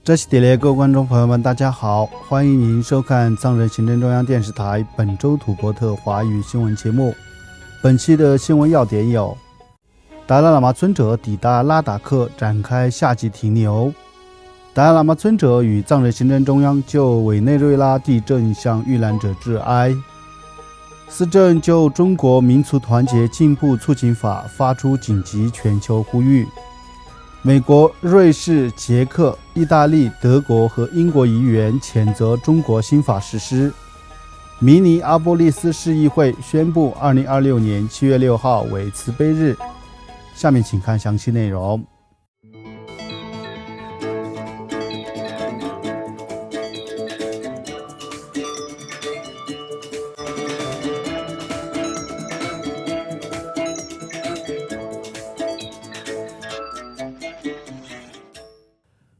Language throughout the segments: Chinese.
这系列各位观众朋友们，大家好，欢迎您收看藏人行政中央电视台本周土伯特华语新闻节目。本期的新闻要点有：达赖喇嘛尊者抵达拉达克展开夏季停留；达赖喇嘛尊者与藏人行政中央就委内瑞拉地震向遇难者致哀；司政就中国民族团结进步促进法发出紧急全球呼吁。美国、瑞士、捷克、意大利、德国和英国议员谴责中国新法实施。明尼阿波利斯市议会宣布2026年7月6号为慈悲日。下面请看详细内容。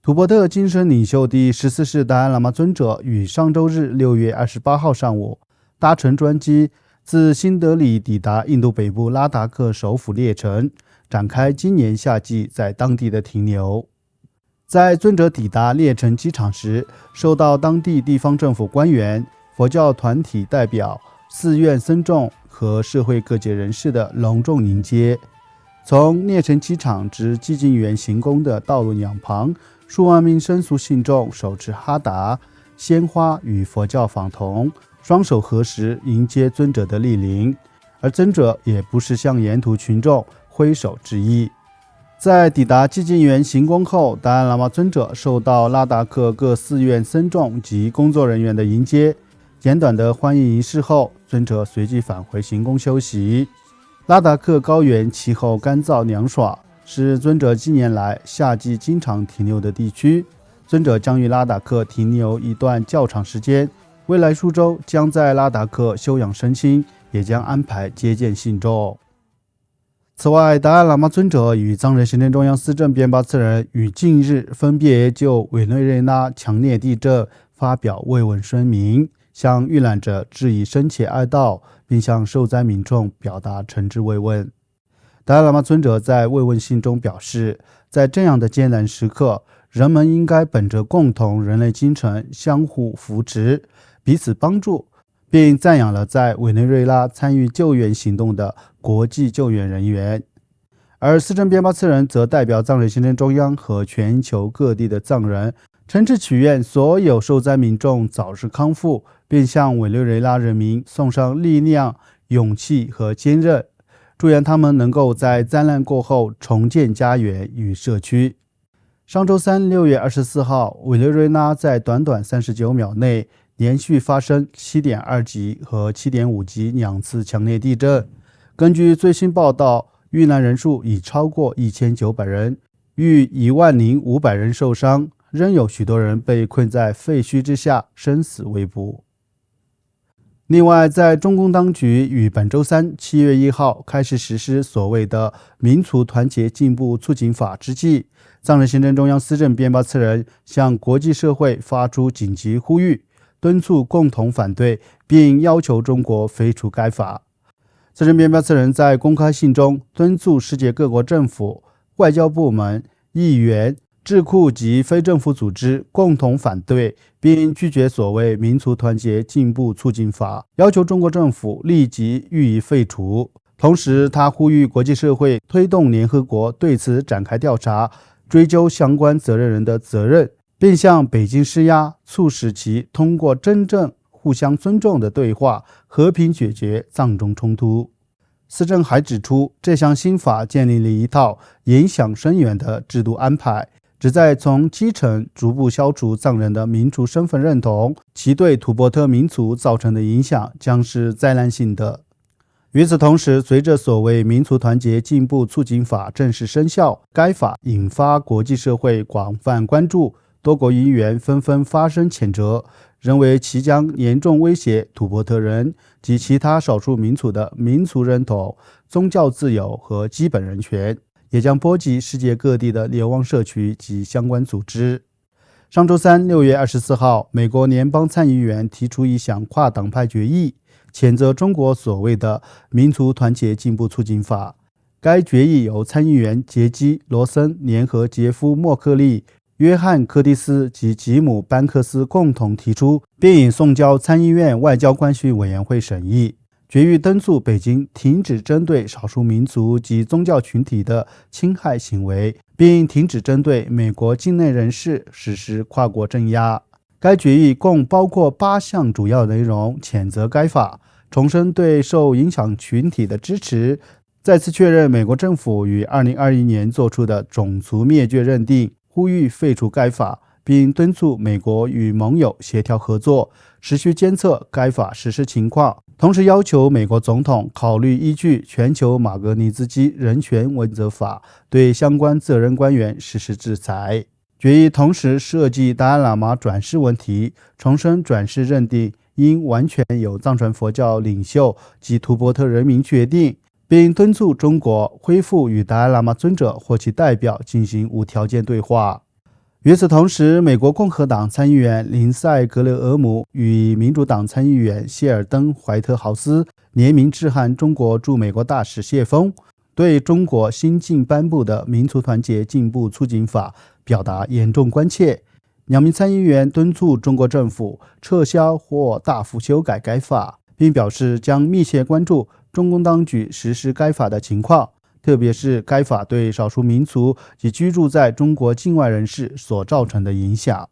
土伯特精神领袖第14世达赖喇嘛尊者于上周日6月28号上午搭乘专机自新德里抵达印度北部拉达克首府列城，展开今年夏季在当地的停留。在尊者抵达列城机场时，受到当地地方政府官员、佛教团体代表、寺院僧众和社会各界人士的隆重迎接。从列城机场至寂静园行宫的道路两旁，数万名僧俗信众手持哈达、鲜花与佛教仿童，双手合十迎接尊者的莅临，而尊者也不时向沿途群众挥手致意。在抵达寂静园行宫后，达赖喇嘛尊者受到拉达克各寺院僧众及工作人员的迎接。简短的欢迎仪式后，尊者随即返回行宫休息。拉达克高原气候干燥凉爽，是尊者近年来夏季经常停留的地区。尊者将于拉达克停留一段较长时间，未来数周将在拉达克休养身心，也将安排接见信众。此外，达赖喇嘛尊者与藏人行政中央司政边巴次仁于近日分别就委内瑞拉强烈地震发表慰问声明，向遇难者致以深切哀悼，并向受灾民众表达诚挚慰问。达赖喇嘛尊者在慰问信中表示，在这样的艰难时刻，人们应该本着共同人类精神相互扶持，彼此帮助，并赞扬了在委内瑞拉参与救援行动的国际救援人员。而司政边巴次仁则代表藏人行政中央和全球各地的藏人，诚挚祈愿所有受灾民众早日康复，并向委内瑞拉人民送上力量、勇气和坚韧，祝愿他们能够在灾难过后重建家园与社区。上周三6月24号，委内瑞拉在短短39秒内连续发生 7.2 级和 7.5 级两次强烈地震。根据最新报道，遇难人数已超过1900人，逾10500人受伤，仍有许多人被困在废墟之下，生死未卜。另外，在中共当局于本周三7月1号开始实施所谓的民族团结进步促进法之际，藏人行政中央司政边巴次仁向国际社会发出紧急呼吁，敦促共同反对，并要求中国废除该法。司政边巴次仁在公开信中敦促世界各国政府、外交部门、议员、智库及非政府组织共同反对，并拒绝所谓民族团结进步促进法，要求中国政府立即予以废除。同时，他呼吁国际社会推动联合国对此展开调查，追究相关责任人的责任，并向北京施压，促使其通过真正互相尊重的对话，和平解决藏中冲突。司政还指出，这项新法建立了一套影响深远的制度安排，旨在从基层逐步消除藏人的民族身份认同，其对土伯特民族造成的影响将是灾难性的。与此同时，随着所谓民族团结进步促进法正式生效，该法引发国际社会广泛关注，多国议员纷纷发声谴责，认为其将严重威胁土伯特人及其他少数民族的民族认同、宗教自由和基本人权，也将波及世界各地的流亡社区及相关组织。上周三6月24号，美国联邦参议员提出一项跨党派决议，谴责中国所谓的民族团结进步促进法。该决议由参议员杰基·罗森联合杰夫·默克利约翰·柯蒂斯及吉姆·班克斯共同提出，并送交参议院外交关系委员会审议，决议敦促北京停止针对少数民族及宗教群体的侵害行为，并停止针对美国境内人士实施跨国镇压。该决议共包括8项主要内容，谴责该法，重申对受影响群体的支持，再次确认美国政府于2021年做出的种族灭绝认定，呼吁废除该法，并敦促美国与盟友协调合作，持续监测该法实施情况，同时要求美国总统考虑依据全球马格尼兹基人权问责法对相关责任官员实施制裁。决议同时涉及达赖喇嘛转世问题，重申转世认定应完全由藏传佛教领袖及图伯特人民决定，并敦促中国恢复与达赖喇嘛尊者或其代表进行无条件对话。与此同时，美国共和党参议员林赛·格雷厄姆与民主党参议员谢尔登·怀特豪斯联名致函中国驻美国大使谢锋，对中国新近颁布的民族团结进步促进法表达严重关切。两名参议员敦促中国政府撤销或大幅修改该法，并表示将密切关注中共当局实施该法的情况，特别是该法对少数民族及居住在中国境外人士所造成的影响。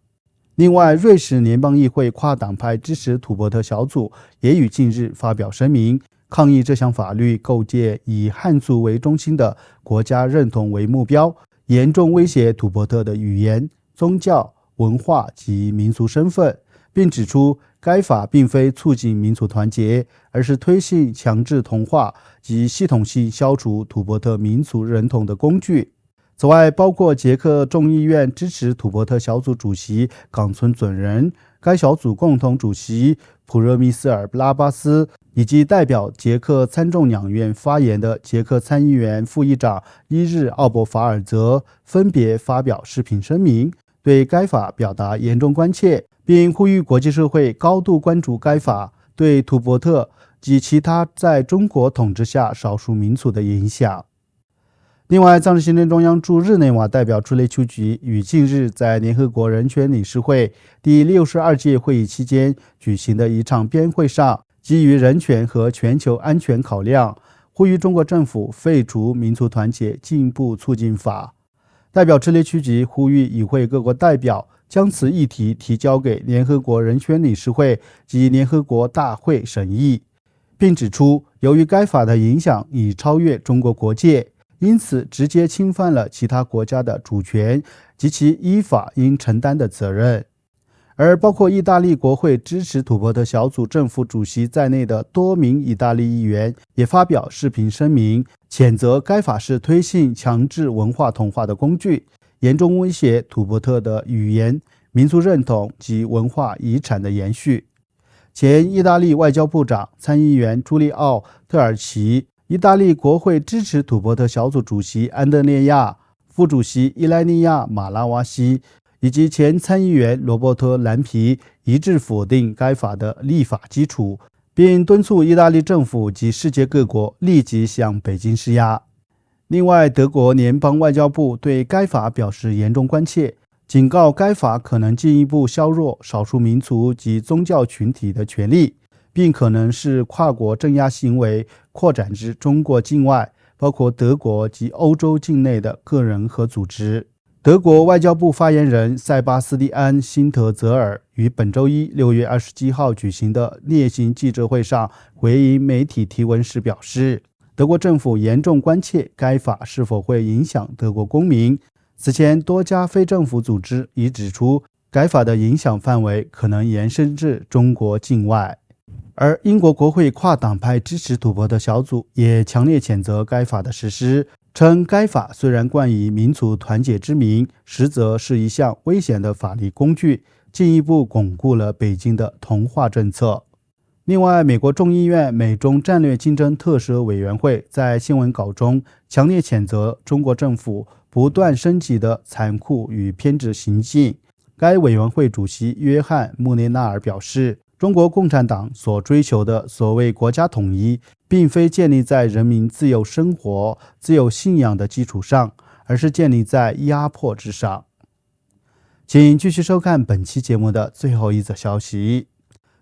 另外，瑞士联邦议会跨党派支持土伯特小组也于近日发表声明，抗议这项法律构建以汉族为中心的国家认同为目标，严重威胁土伯特的语言、宗教、文化及民族身份，并指出该法并非促进民族团结，而是推行强制同化及系统性消除土伯特民族认同的工具。此外，包括捷克众议院支持土伯特小组主席冈村准人、该小组共同主席普热米斯尔拉巴斯，以及代表捷克参众两院发言的捷克参议员副议长伊日奥伯法尔泽分别发表视频声明，对该法表达严重关切，并呼吁国际社会高度关注该法对土伯特及其他在中国统治下少数民族的影响。另外，藏人行政中央驻日内瓦代表处理秋菊于近日在联合国人权理事会第62届会议期间举行的一场辩会上，基于人权和全球安全考量，呼吁中国政府废除民族团结进步促进法。代表处理秋菊呼吁与会各国代表将此议题提交给联合国人权理事会及联合国大会审议，并指出，由于该法的影响已超越中国国界，因此直接侵犯了其他国家的主权及其依法应承担的责任。而包括意大利国会支持土伯特小组正副主席在内的多名意大利议员也发表视频声明，谴责该法是推行强制文化同化的工具，严重威胁土伯特的语言、民族认同及文化遗产的延续。前意大利外交部长、参议员朱利奥·特尔奇、意大利国会支持土伯特小组主席安德烈亚、副主席伊莱尼亚·马拉瓦西以及前参议员罗伯特·兰皮一致否定该法的立法基础，并敦促意大利政府及世界各国立即向北京施压。另外，德国联邦外交部对该法表示严重关切，警告该法可能进一步削弱少数民族及宗教群体的权利，并可能使跨国镇压行为扩展至中国境外，包括德国及欧洲境内的个人和组织。德国外交部发言人塞巴斯蒂安·辛特泽尔于本周一6月27号举行的例行记者会上回应媒体提问时表示，德国政府严重关切该法是否会影响德国公民。此前，多家非政府组织已指出，该法的影响范围可能延伸至中国境外。而英国国会跨党派支持土伯特小组也强烈谴责该法的实施，称该法虽然冠以民族团结之名，实则是一项危险的法律工具，进一步巩固了北京的同化政策。另外，美国众议院美中战略竞争特设委员会在新闻稿中强烈谴责中国政府不断升级的残酷与偏执行径。该委员会主席约翰·穆列纳尔表示，中国共产党所追求的所谓国家统一，并非建立在人民自由生活、自由信仰的基础上，而是建立在压迫之上。请继续收看本期节目的最后一则消息。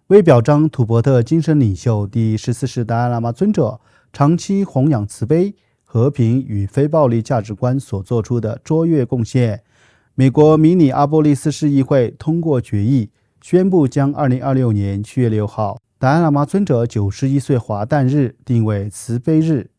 为表彰土伯特精神领袖第14世达赖喇嘛尊者长期弘扬慈悲、和平与非暴力价值观所做出的卓越贡献，美国明尼阿波利斯市议会通过决议，宣布将2026年7月6号达赖喇嘛尊者91岁华诞日定为慈悲日。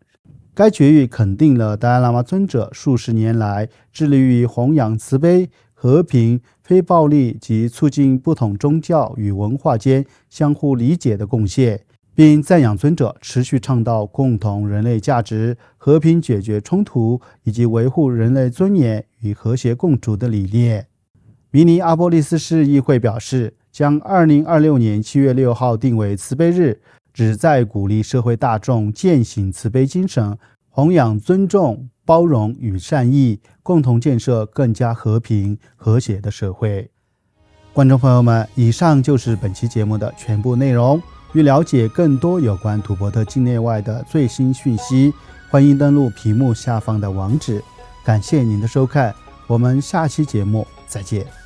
该决议肯定了达赖喇嘛尊者数十年来致力于弘扬慈悲、和平、非暴力及促进不同宗教与文化间相互理解的贡献，并赞扬尊者持续倡导共同人类价值、和平解决冲突以及维护人类尊严与和谐共处的理念。明尼阿波利斯市议会表示，将2026年7月6号定为慈悲日，旨在鼓励社会大众践行慈悲精神，弘扬尊重、包容与善意，共同建设更加和平和谐的社会。观众朋友们，以上就是本期节目的全部内容。欲了解更多有关土伯特境内外的最新讯息，欢迎登录屏幕下方的网址。感谢您的收看，我们下期节目再见。